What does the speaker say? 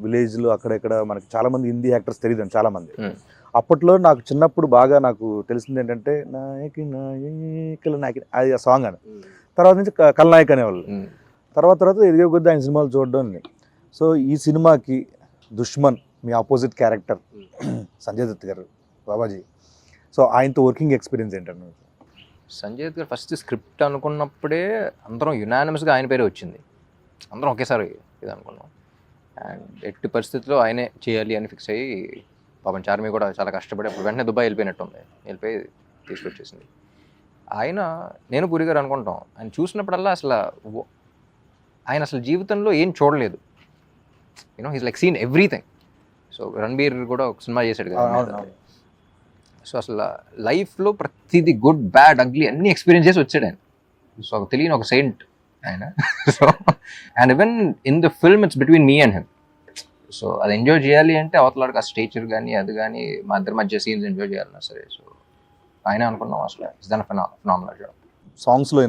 విలేజ్లో అక్కడెక్కడ మనకి చాలామంది హిందీ యాక్టర్స్ తెలియదు చాలామంది. అప్పట్లో నాకు చిన్నప్పుడు బాగా నాకు తెలిసింది ఏంటంటే నాయకి నాయకుల నాయకి అది ఆ సాంగ్ అని. తర్వాత నుంచి కల్నాయక్ అనేవాళ్ళు. తర్వాత ఎదిగే కొద్దీ ఆయన సినిమాలు చూడడం. సో ఈ సినిమాకి దుష్మన్ మీ ఆపోజిట్ క్యారెక్టర్ సంజయ్ దత్ గారు బాబాజీ. సో ఆయనతో వర్కింగ్ ఎక్స్పీరియన్స్ ఏంటంటే? సంజయ్ దత్ గారు ఫస్ట్ స్క్రిప్ట్ అనుకున్నప్పుడే అందరం యునానిమస్గా ఆయన పేరే వచ్చింది. అందరం ఒకేసారి ఇది అనుకున్నాం. అండ్ ఎట్టి పరిస్థితుల్లో ఆయనే చేయాలి అని ఫిక్స్ అయ్యి పాపం చార్మి కూడా చాలా కష్టపడి అప్పుడు వెంటనే దుబాయ్ వెళ్ళిపోయినట్టుంది. వెళ్ళిపోయి తీసుకొచ్చేసింది. నేను పూరి గారు అనుకుంటాం, ఆయన చూసినప్పుడల్లా ఆయన అసలు జీవితంలో ఏం చూడలేదు. He's like seen everything. So Ranbir కూడా ఒక సినిమా చేశాడు కదా. సో అసలు లైఫ్లో ప్రతిదీ గుడ్ బ్యాడ్ అగ్లీ అన్ని ఎక్స్పీరియన్స్ చేసి వచ్చాడు ఆయన. సో తెలియని ఒక సెయింట్ ఆయన. So and even in the film it's between me and him. So అది ఎంజాయ్ చేయాలి అంటే అవతలాడికి ఆ స్టేచర్ కానీ అది కానీ మా ఇద్దరి మధ్య సీన్స్ ఎంజాయ్ చేయాలన్నా సరే. సో ఆయన అనుకున్నాం అసలు ఇస్ దన్ ఫినామినల్ జాబ్. సాంగ్స్లో